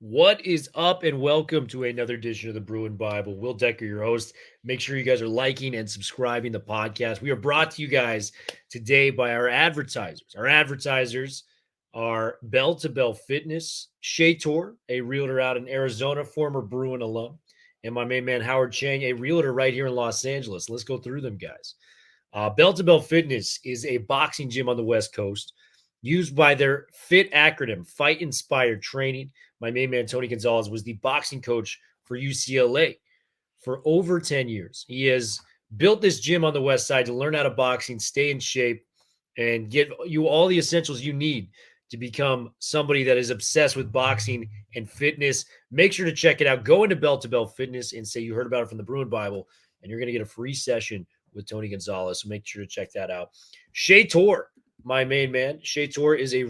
What is up, and welcome to another edition of the Bruin Bible. Will Decker, your host. Make sure you guys are liking and subscribing the podcast. We are brought to you guys today by our advertisers. Our advertisers are Bell to Bell Fitness, Shator, a realtor out in Arizona, former Bruin alum, and my main man Howard Chang, a realtor right here in Los Angeles. Let's go through them, guys. Bell to Bell Fitness is a boxing gym on the West Coast used by their FIT acronym, Fight Inspired Training. My main man, Tony Gonzalez, was the boxing coach for UCLA for over 10 years. He has built this gym on the West Side to learn how to boxing, stay in shape, and get you all the essentials you need to become somebody that is obsessed with boxing and fitness. Make sure to check it out. Go into Bell to Bell Fitness and say you heard about it from the Bruin Bible, and you're going to get a free session with Tony Gonzalez. So make sure to check that out. Shator, my main man. Shator is a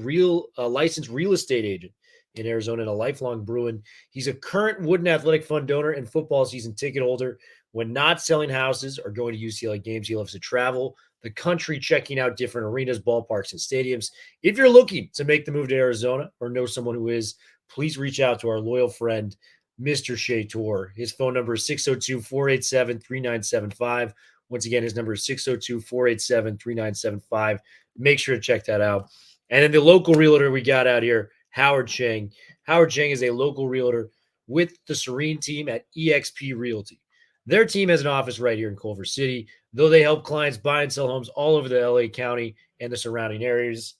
licensed real estate agent in Arizona and a lifelong Bruin. He's a current Wooden Athletic Fund donor and football season ticket holder. When not selling houses or going to UCLA games, he loves to travel the country, checking out different arenas, ballparks, and stadiums. If you're looking to make the move to Arizona or know someone who is, please reach out to our loyal friend, Mr. Shator. His phone number is 602-487-3975. Once again, his number is 602-487-3975. Make sure to check that out. And then the local realtor we got out here, Howard Chang. Howard Chang is a local realtor with the Serene team at eXp Realty. Their team has an office right here in Culver City, though they help clients buy and sell homes all over the LA County and the surrounding areas.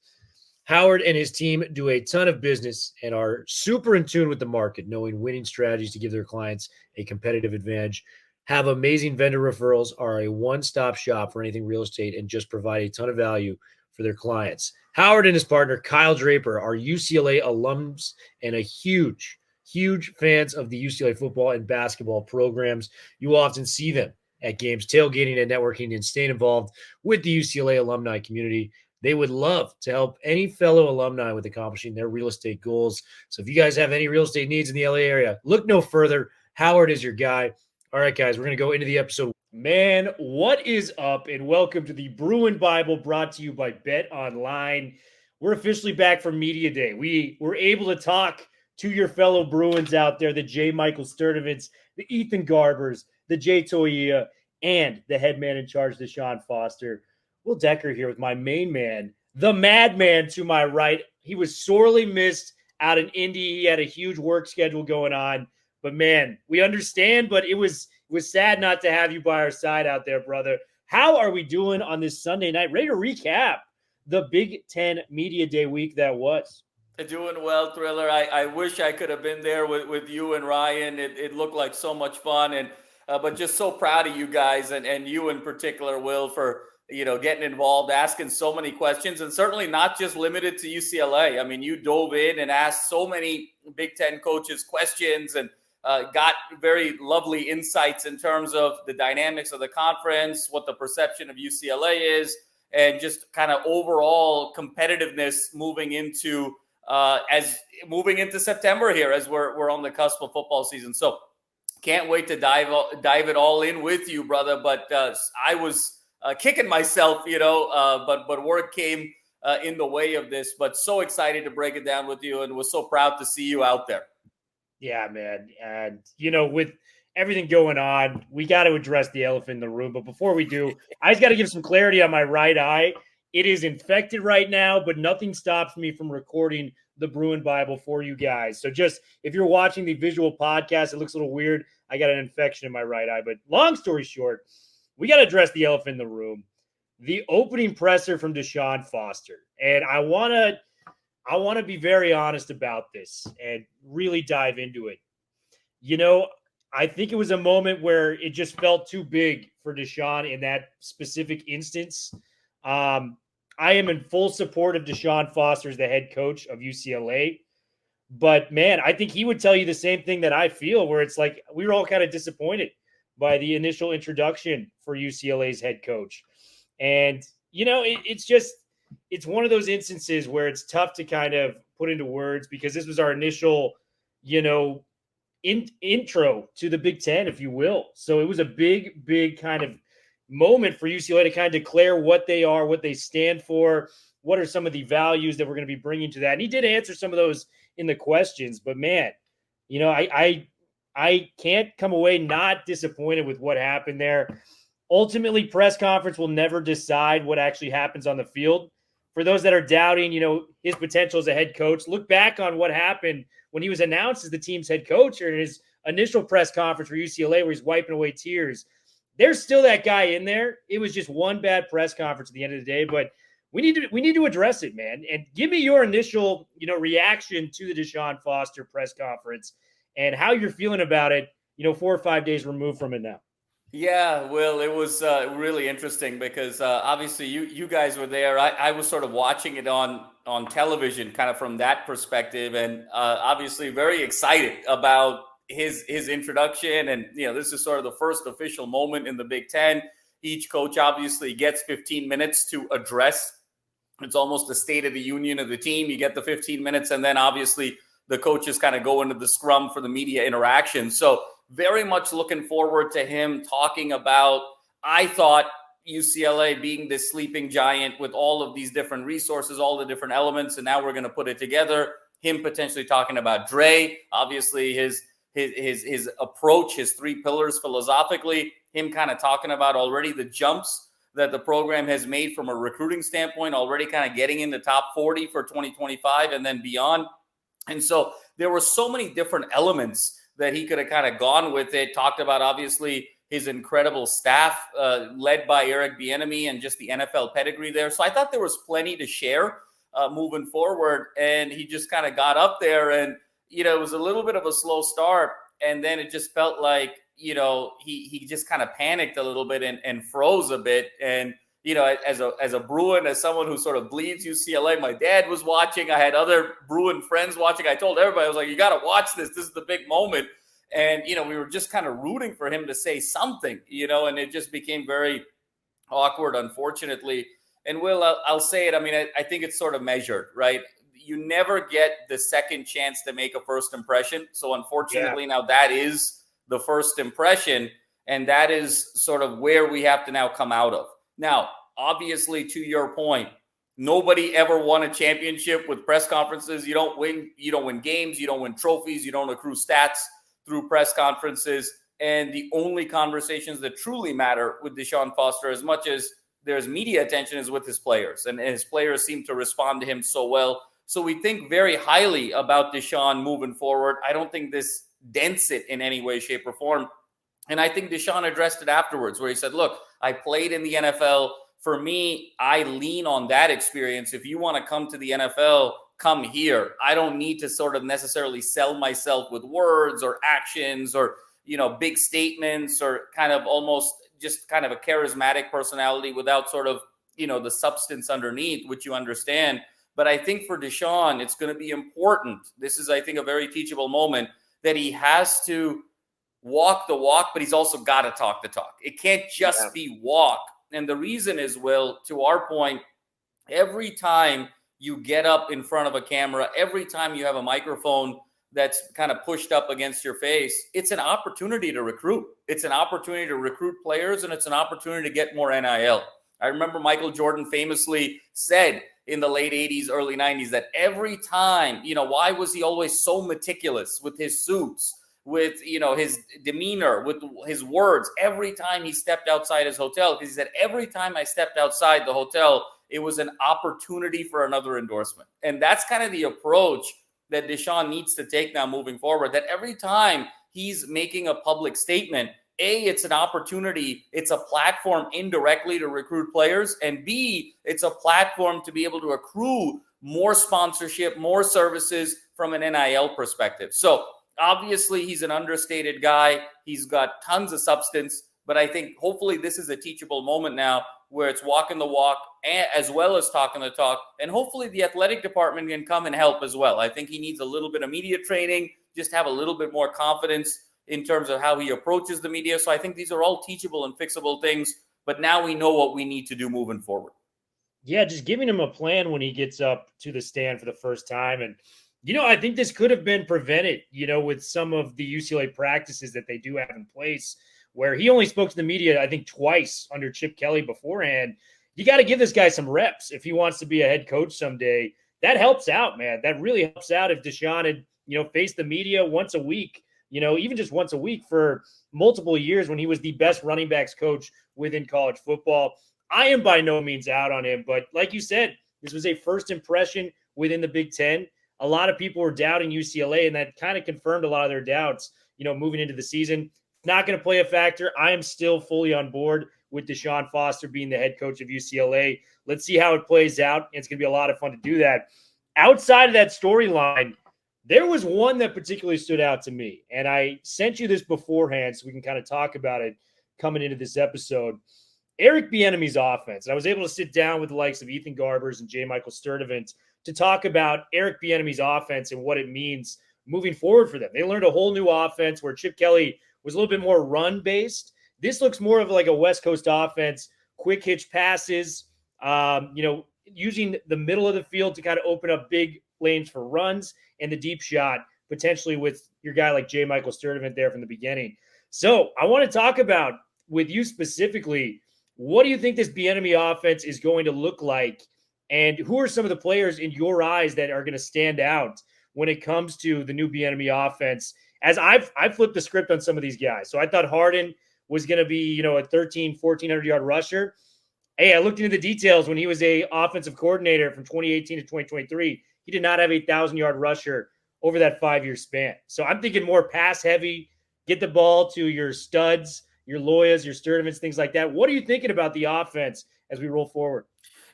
Howard and his team do a ton of business and are super in tune with the market, knowing winning strategies to give their clients a competitive advantage. Have amazing vendor referrals, are a one-stop shop for anything real estate, and just provide a ton of value for their clients. Howard and his partner, Kyle Draper, are UCLA alums and a huge fans of the UCLA football and basketball programs. You will often see them at games, tailgating and networking, and staying involved with the UCLA alumni community. They would love to help any fellow alumni with accomplishing their real estate goals. So if you guys have any real estate needs in the LA area, look no further. Howard is your guy. All right, guys, we're going to go into the episode. Man, what is up? And welcome to the Bruin Bible, brought to you by Bet Online. We're officially back from Media Day. We were able to talk to your fellow Bruins out there, the J. Michael Sturdivants, the Ethan Garbers, the Jay Toia, and the head man in charge, Deshaun Foster. Will Decker here with my main man, the madman to my right. He was sorely missed out in Indy. He had a huge work schedule going on. But, man, we understand, but it was sad not to have you by our side out there, brother. How are we doing on this Sunday night? Ready to recap the Big Ten Media Day week that was? Doing well, Thriller. I wish I could have been there with you and Ryan. It looked like so much fun, and but just so proud of you guys and you in particular, Will, for getting involved, asking so many questions, and certainly not just limited to UCLA. I mean, you dove in and asked so many Big Ten coaches questions and got very lovely insights in terms of the dynamics of the conference, what the perception of UCLA is, and just kind of overall competitiveness moving into September here as we're on the cusp of football season. So can't wait to dive it all in with you, brother. But I was kicking myself, but work came in the way of this. But so excited to break it down with you, and was so proud to see you out there. Yeah, man. And, with everything going on, we got to address the elephant in the room. But before we do, I just got to give some clarity on my right eye. It is infected right now, but nothing stops me from recording the Bruin Bible for you guys. So just, if you're watching the visual podcast, it looks a little weird. I got an infection in my right eye. But long story short, we got to address the elephant in the room. The opening presser from Deshaun Foster. And I want to be very honest about this and really dive into it. I think it was a moment where it just felt too big for Deshaun in that specific instance. I am in full support of Deshaun Foster as the head coach of UCLA. But, man, I think he would tell you the same thing that I feel, where it's like we were all kind of disappointed by the initial introduction for UCLA's head coach. And, it's one of those instances where it's tough to kind of put into words, because this was our initial, intro to the Big Ten, if you will. So it was a big kind of moment for UCLA to kind of declare what they are, what they stand for, what are some of the values that we're going to be bringing to that. And he did answer some of those in the questions, but man, You know, I can't come away not disappointed with what happened there. Ultimately, press conference will never decide what actually happens on the field. For those that are doubting, his potential as a head coach, look back on what happened when he was announced as the team's head coach or in his initial press conference for UCLA where he's wiping away tears. There's still that guy in there. It was just one bad press conference at the end of the day, but we need to address it, man. And give me your initial, reaction to the Deshaun Foster press conference and how you're feeling about it, 4 or 5 days removed from it now. Yeah, well, it was really interesting because obviously you guys were there. I was sort of watching it on television, kind of from that perspective, and obviously very excited about his introduction. And this is sort of the first official moment in the Big Ten. Each coach obviously gets 15 minutes to address. It's almost a State of the Union of the team. You get the 15 minutes, and then obviously the coaches kind of go into the scrum for the media interaction. So very much looking forward to him talking about, I thought, UCLA being this sleeping giant with all of these different resources, all the different elements, and now we're going to put it together. Him potentially talking about Dre, obviously his approach, his 3 pillars philosophically, him kind of talking about already the jumps that the program has made from a recruiting standpoint, already kind of getting in the top 40 for 2025 and then beyond. And so there were so many different elements that he could have kind of gone with it. Talked about, obviously, his incredible staff led by Eric Bieniemy and just the NFL pedigree there. So I thought there was plenty to share moving forward. And he just kind of got up there and, it was a little bit of a slow start. And then it just felt like, he just kind of panicked a little bit and froze a bit. And, as a Bruin, as someone who sort of bleeds UCLA, my dad was watching. I had other Bruin friends watching. I told everybody, I was like, you got to watch this. This is the big moment. And, we were just kind of rooting for him to say something, and it just became very awkward, unfortunately. And Will, I'll say it. I mean, I think it's sort of measured, right? You never get the second chance to make a first impression. So unfortunately, Now that is the first impression. And that is sort of where we have to now come out of. Now, obviously, to your point, nobody ever won a championship with press conferences. You don't win games, you don't win trophies, you don't accrue stats through press conferences. And the only conversations that truly matter with Deshaun Foster, as much as there's media attention, is with his players. And his players seem to respond to him so well. So we think very highly about Deshaun moving forward. I don't think this dents it in any way, shape, or form. And I think Deshaun addressed it afterwards where he said, look, I played in the NFL. For me, I lean on that experience. If you want to come to the NFL, come here. I don't need to sort of necessarily sell myself with words or actions or, big statements or kind of almost just kind of a charismatic personality without sort of, the substance underneath, which you understand. But I think for Deshaun, it's going to be important. This is, I think, a very teachable moment that he has to walk the walk, but he's also got to talk the talk. It can't just be walk. And the reason is, Will, to our point, every time you get up in front of a camera, every time you have a microphone that's kind of pushed up against your face, it's an opportunity to recruit. It's an opportunity to recruit players, and it's an opportunity to get more NIL. I remember Michael Jordan famously said in the late 80s, early 90s that every time, why was he always so meticulous with his suits, with, his demeanor, with his words, every time he stepped outside his hotel? Because he said, every time I stepped outside the hotel, it was an opportunity for another endorsement. And that's kind of the approach that Deshaun needs to take now moving forward, that every time he's making a public statement, A, it's an opportunity, it's a platform indirectly to recruit players, and B, it's a platform to be able to accrue more sponsorship, more services from an NIL perspective. So obviously he's an understated guy. He's got tons of substance, but I think hopefully this is a teachable moment now where it's walking the walk as well as talking the talk. And hopefully the athletic department can come and help as well. I think he needs a little bit of media training, just have a little bit more confidence in terms of how he approaches the media. So I think these are all teachable and fixable things, but now we know what we need to do moving forward. Yeah, just giving him a plan when he gets up to the stand for the first time. And, I think this could have been prevented, with some of the UCLA practices that they do have in place, where he only spoke to the media, I think, twice under Chip Kelly beforehand. You got to give this guy some reps if he wants to be a head coach someday. That helps out, man. That really helps out if Deshaun had face the media once a week, even just once a week for multiple years when he was the best running backs coach within college football. I am by no means out on him, but like you said, this was a first impression within the Big Ten. A lot of people were doubting UCLA, and that kind of confirmed a lot of their doubts, moving into the season. Not going to play a factor. I am still fully on board with Deshaun Foster being the head coach of UCLA. Let's see how it plays out. It's going to be a lot of fun to do that. Outside of that storyline, there was one that particularly stood out to me, and I sent you this beforehand so we can kind of talk about it coming into this episode. Eric Bieniemy's offense. And I was able to sit down with the likes of Ethan Garbers and J. Michael Sturdivant to talk about Eric Bieniemy's offense and what it means moving forward for them. They learned a whole new offense where Chip Kelly was a little bit more run-based. This looks more of like a West Coast offense, quick hitch passes, using the middle of the field to kind of open up big lanes for runs and the deep shot, potentially with your guy like J. Michael Sturdivant there from the beginning. So I want to talk about, with you specifically, what do you think this Bieniemy offense is going to look like? And who are some of the players in your eyes that are going to stand out when it comes to the new Bieniemy offense? As I've flipped the script on some of these guys. So I thought Harden was going to be, a 1,400-yard rusher. Hey, I looked into the details when he was a offensive coordinator from 2018 to 2023. He did not have a 1,000-yard rusher over that 5-year span. So I'm thinking more pass heavy, get the ball to your studs, your Loyas, your Sturdivants, things like that. What are you thinking about the offense as we roll forward?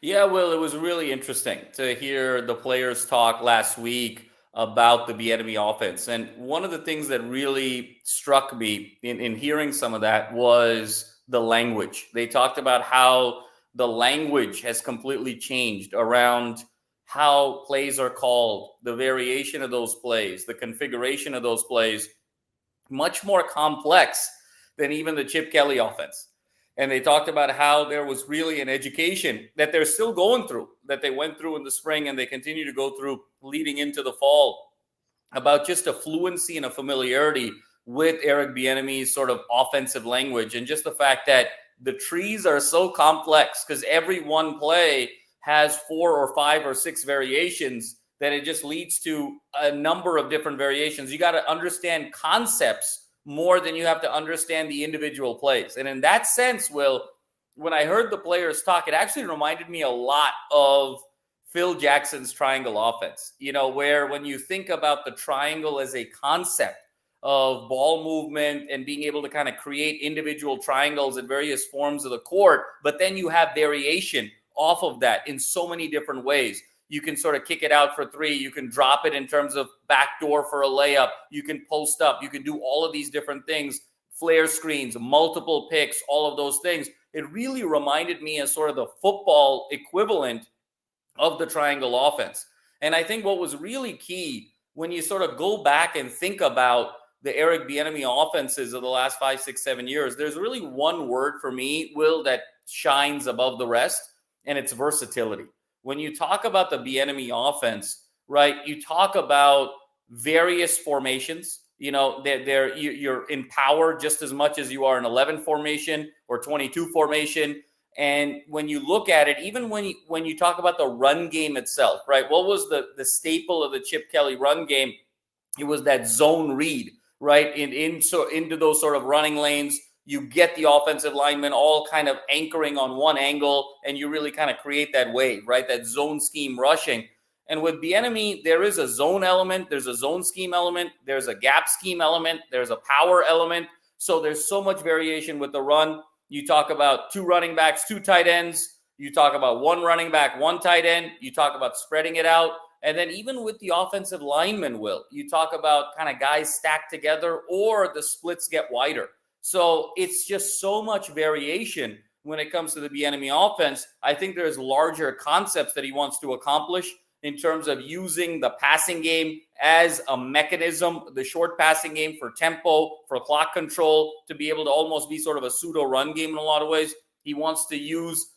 Yeah, well, it was really interesting to hear the players talk last week about the Bieniemy offense. And one of the things that really struck me in hearing some of that was the language. They talked about how the language has completely changed around how plays are called, the variation of those plays, the configuration of those plays, much more complex than even the Chip Kelly offense. And they talked about how there was really an education that they're still going through, that they went through in the spring and they continue to go through leading into the fall, about just a fluency and a familiarity with Eric Bieniemy's sort of offensive language, and just the fact that the trees are so complex because every one play has 4 or 5 or 6 variations that it just leads to a number of different variations. You got to understand concepts more than you have to understand the individual plays. And in that sense, Will, when I heard the players talk, it actually reminded me a lot of Phil Jackson's triangle offense, where when you think about the triangle as a concept of ball movement and being able to kind of create individual triangles at various forms of the court, but then you have variation off of that in so many different ways. You can sort of kick it out for 3. You can drop it in terms of backdoor for a layup. You can post up. You can do all of these different things, flare screens, multiple picks, all of those things. It really reminded me of sort of the football equivalent of the triangle offense. And I think what was really key when you sort of go back and think about the Eric Bieniemy offenses of the last 5, 6, 7 years, there's really one word for me, Will, that shines above the rest, and it's versatility. When you talk about the Bieniemy offense, right, you talk about various formations. You're in power just as much as you are in 11 formation or 22 formation. And when you look at it, even when you talk about the run game itself, right, what was the staple of the Chip Kelly run game? It was that zone read, right, into those sort of running lanes. You get the offensive linemen all kind of anchoring on one angle, and you really kind of create that wave, right? That zone scheme rushing. And with Bieniemy, there is a zone element, there's a zone scheme element, there's a gap scheme element, there's a power element. So there's so much variation with the run. You talk about 2 running backs, 2 tight ends. You talk about 1 running back, 1 tight end. You talk about spreading it out. And then even with the offensive linemen, Will, you talk about kind of guys stacked together or the splits get wider. So it's just so much variation when it comes to the Bieniemy offense. I think there's larger concepts that he wants to accomplish in terms of using the passing game as a mechanism, the short passing game for tempo, for clock control, to be able to almost be sort of a pseudo run game in a lot of ways. He wants to use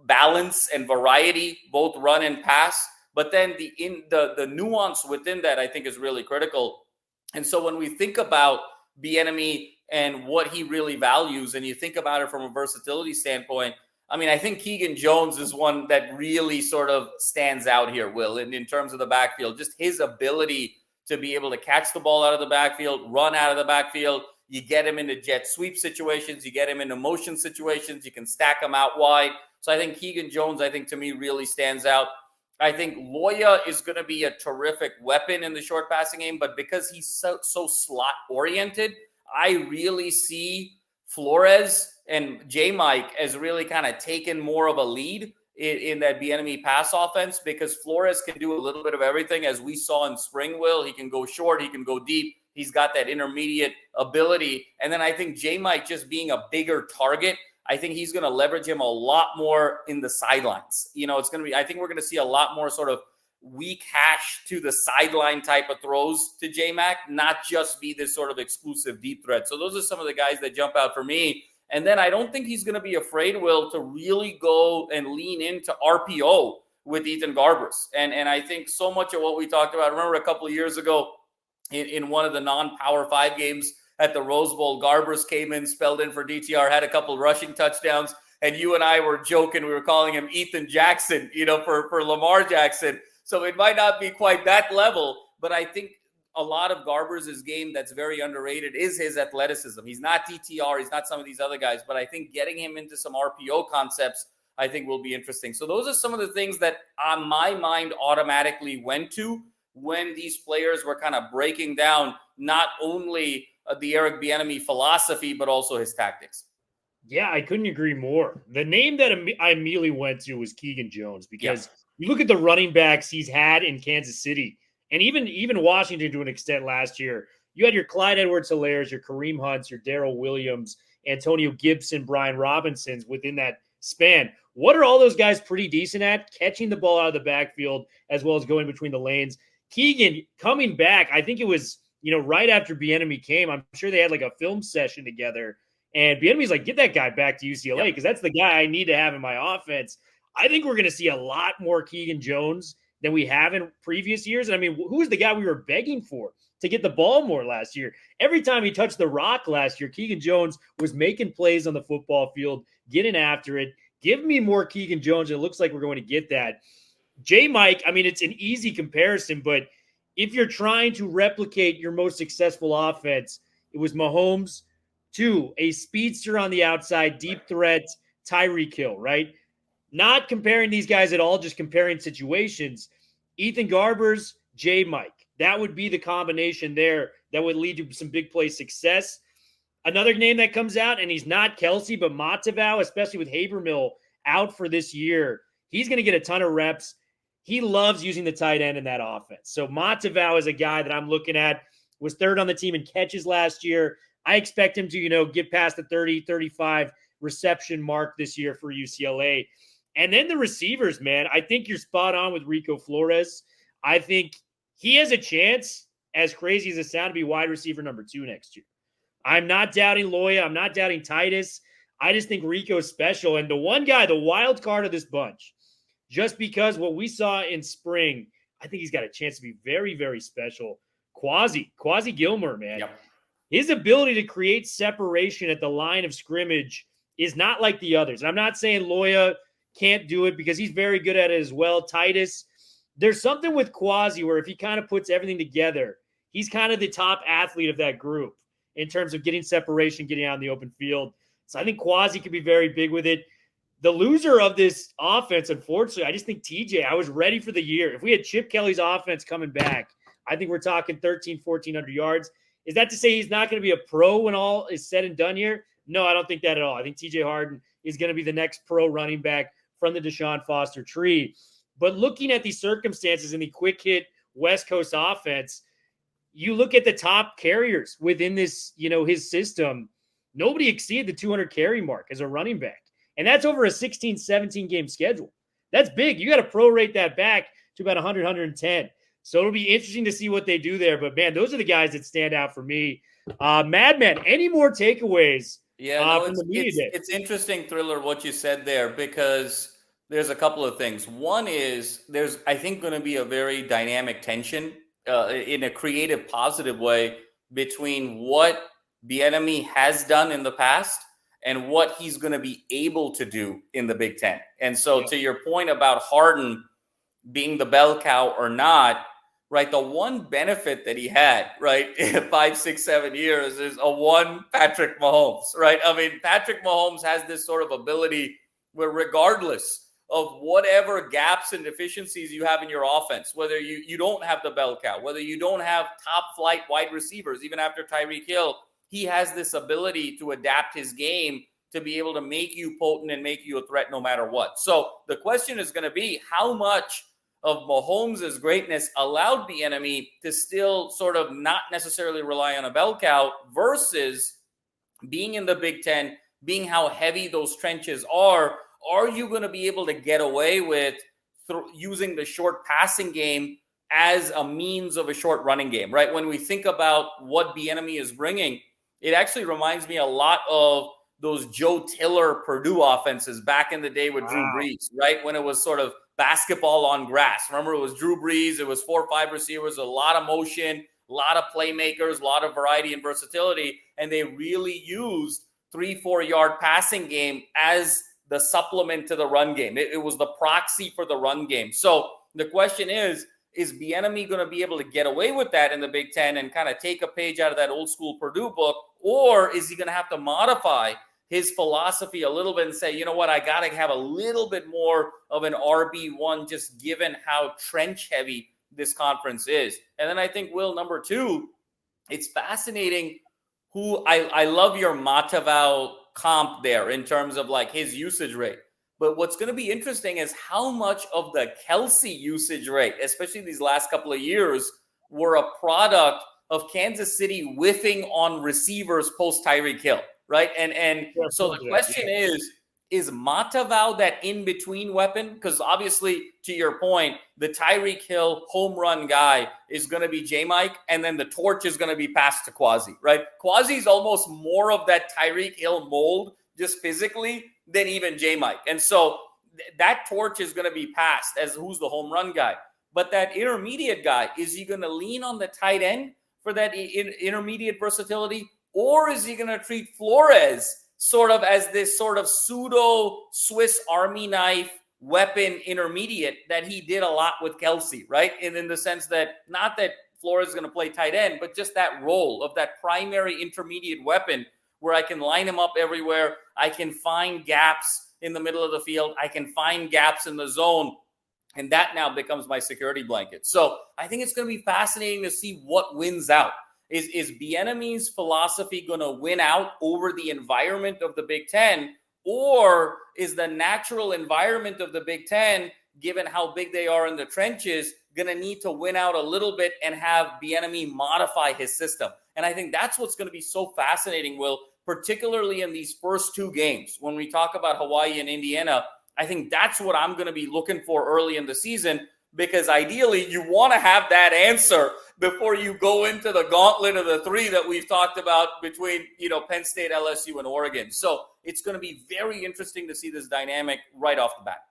balance and variety, both run and pass. But then the nuance within that, I think, is really critical. And so when we think about Bieniemy and what he really values, and you think about it from a versatility standpoint, I mean, I think Keegan Jones is one that really sort of stands out here, Will, in terms of the backfield. Just his ability to be able to catch the ball out of the backfield, run out of the backfield. You get him into jet sweep situations. You get him into motion situations. You can stack him out wide. So I think Keegan Jones, to me, really stands out. I think Loya is going to be a terrific weapon in the short passing game, but because he's so slot oriented, I really see Flores and J-Mike as really kind of taking more of a lead in that Bieniemy pass offense, because Flores can do a little bit of everything, as we saw in spring. Will, he can go short, he can go deep, he's got that intermediate ability. And then I think J-Mike, just being a bigger target, I think he's going to leverage him a lot more in the sidelines. It's going to be, I think we're going to see a lot more sort of weak hash to the sideline type of throws to J-Mac, not just be this sort of exclusive deep threat. So those are some of the guys that jump out for me. And then I don't think he's going to be afraid, Will, to really go and lean into RPO with Ethan Garbers. And I think so much of what we talked about, I remember a couple of years ago in one of the non-Power 5 games at the Rose Bowl, Garbers came in, spelled in for DTR, had a couple rushing touchdowns, and you and I were joking. We were calling him Ethan Jackson, for Lamar Jackson. So it might not be quite that level, but I think a lot of Garbers' game that's very underrated is his athleticism. He's not DTR. He's not some of these other guys, but I think getting him into some RPO concepts, I think, will be interesting. So those are some of the things that on my mind automatically went to when these players were kind of breaking down not only the Eric Bieniemy philosophy, but also his tactics. Yeah, I couldn't agree more. The name that I immediately went to was Keegan Jones, because you look at the running backs he's had in Kansas City, and even Washington to an extent last year. You had your Clyde Edwards-Hilairs, your Kareem Hunts, your Darrell Williams, Antonio Gibson, Brian Robinsons within that span. What are all those guys pretty decent at? Catching the ball out of the backfield as well as going between the lanes. Keegan coming back, I think it was, right after Bieniemy came. I'm sure they had like a film session together. And Bieniemy's like, get that guy back to UCLA, because that's the guy I need to have in my offense. I think we're going to see a lot more Keegan Jones than we have in previous years. And I mean, who was the guy we were begging for to get the ball more last year? Every time he touched the rock last year, Keegan Jones was making plays on the football field, getting after it. Give me more Keegan Jones. It looks like we're going to get that. J-Mike, I mean, it's an easy comparison, but if you're trying to replicate your most successful offense, it was Mahomes to a speedster on the outside, deep threat, Tyreek Hill, right? Not comparing these guys at all, just comparing situations. Ethan Garbers, J-Mike. That would be the combination there that would lead to some big play success. Another name that comes out, and he's not Kelsey, but Matavau, especially with Habermill out for this year, he's going to get a ton of reps. He loves using the tight end in that offense. So Matavau is a guy that I'm looking at, was third on the team in catches last year. I expect him to, get past the 30, 35 reception mark this year for UCLA. And then the receivers, man, I think you're spot on with Rico Flores. I think he has a chance, as crazy as it sounds, to be wide receiver number 2 next year. I'm not doubting Loya. I'm not doubting Titus. I just think Rico's special. And the one guy, the wild card of this bunch, just because what we saw in spring, I think he's got a chance to be very, very special. Quasi Gilmore, man. Yep. His ability to create separation at the line of scrimmage is not like the others. And I'm not saying Loya can't do it, because he's very good at it as well. Titus, there's something with Quasi where if he kind of puts everything together, he's kind of the top athlete of that group in terms of getting separation, getting out in the open field. So I think Quasi could be very big with it. The loser of this offense, unfortunately, I just think TJ, I was ready for the year. If we had Chip Kelly's offense coming back, I think we're talking 1,400 yards. Is that to say he's not going to be a pro when all is said and done here? No, I don't think that at all. I think TJ Harden is going to be the next pro running back from the Deshaun Foster tree. But looking at these circumstances in the quick hit West Coast offense, you look at the top carriers within this, his system, nobody exceeded the 200 carry mark as a running back. And that's over a 16, 17 game schedule. That's big. You got to prorate that back to about 100, 110. So it'll be interesting to see what they do there. But, man, those are the guys that stand out for me. Madman, any more takeaways from the media day? It's interesting, Thriller, what you said there, because there's a couple of things. One is there's, I think, going to be a very dynamic tension in a creative, positive way between what Bieniemy has done in the past and what he's going to be able to do in the Big Ten. And so to your point about Harden being the bell cow or not, right? The one benefit that he had, right, in 5, 6, 7 years is a one Patrick Mahomes, right? I mean, Patrick Mahomes has this sort of ability where regardless of whatever gaps and deficiencies you have in your offense, whether you don't have the bell cow, whether you don't have top flight wide receivers, even after Tyreek Hill, he has this ability to adapt his game to be able to make you potent and make you a threat no matter what. So the question is going to be how much of Mahomes' greatness allowed Bieniemy to still sort of not necessarily rely on a bell cow versus being in the Big Ten, being how heavy those trenches are you going to be able to get away with using the short passing game as a means of a short running game, right? When we think about what Bieniemy is bringing, it actually reminds me a lot of those Joe Tiller Purdue offenses back in the day with Drew Brees, right? When it was sort of basketball on grass. Remember, it was Drew Brees. It was 4 or 5 receivers, a lot of motion, a lot of playmakers, a lot of variety and versatility. And they really used 3-4 yard passing game as the supplement to the run game. It was the proxy for the run game. So the question is Bieniemy going to be able to get away with that in the Big Ten and kind of take a page out of that old school Purdue book? Or is he going to have to modify his philosophy a little bit and say, you know what, I got to have a little bit more of an RB1 just given how trench heavy this conference is? And then I think, Will, number 2, it's fascinating who I love your Matavao comp there in terms of like his usage rate. But what's going to be interesting is how much of the Kelsey usage rate, especially these last couple of years, were a product of Kansas City whiffing on receivers post Tyreek Hill, right? And so the question is Matavao that in-between weapon? Because obviously, to your point, the Tyreek Hill home run guy is going to be J-Mike, and then the torch is going to be passed to Quasi, right? Quasi's almost more of that Tyreek Hill mold, just physically, than even J-Mike. And so that torch is going to be passed as who's the home run guy. But that intermediate guy, is he going to lean on the tight end for that intermediate versatility? Or is he going to treat Flores sort of as this sort of pseudo Swiss Army knife weapon intermediate that he did a lot with Kelsey, right? And in the sense that not that Flores is going to play tight end, but just that role of that primary intermediate weapon where I can line him up everywhere. I can find gaps in the middle of the field. I can find gaps in the zone. And that now becomes my security blanket. So I think it's going to be fascinating to see what wins out. Is Bieniemy's philosophy going to win out over the environment of the Big Ten? Or is the natural environment of the Big Ten, given how big they are in the trenches, going to need to win out a little bit and have Bieniemy modify his system? And I think that's what's going to be so fascinating, Will, particularly in these first 2 games. When we talk about Hawaii and Indiana, I think that's what I'm going to be looking for early in the season, because ideally you want to have that answer before you go into the gauntlet of the 3 that we've talked about between, Penn State, LSU, and Oregon. So it's going to be very interesting to see this dynamic right off the bat.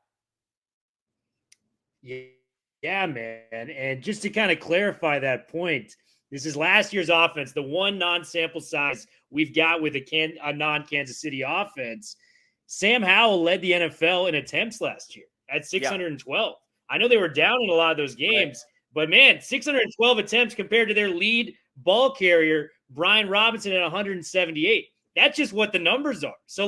Yeah, man. And just to kind of clarify that point, this is last year's offense, the one non-sample size we've got with a non-Kansas City offense. Sam Howell led the NFL in attempts last year at 612. I know they were down in a lot of those games, but man, 612 attempts compared to their lead ball carrier, Brian Robinson, at 178. That's just what the numbers are. So,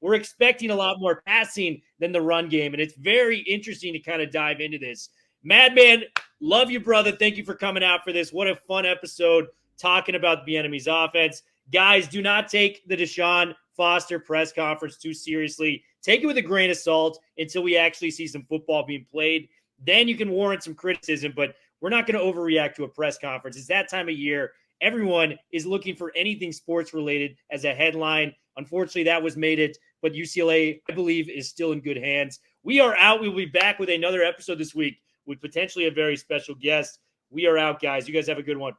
we're expecting a lot more passing than the run game, and it's very interesting to kind of dive into this. Madman, love you, brother. Thank you for coming out for this. What a fun episode talking about Bieniemy's offense. Guys, do not take the Deshaun Foster press conference too seriously. Take it with a grain of salt until we actually see some football being played. Then you can warrant some criticism, but we're not going to overreact to a press conference. It's that time of year. Everyone is looking for anything sports related as a headline. Unfortunately, that was made it, but UCLA, I believe, is still in good hands. We are out. We will be back with another episode this week with potentially a very special guest. We are out, guys. You guys have a good one.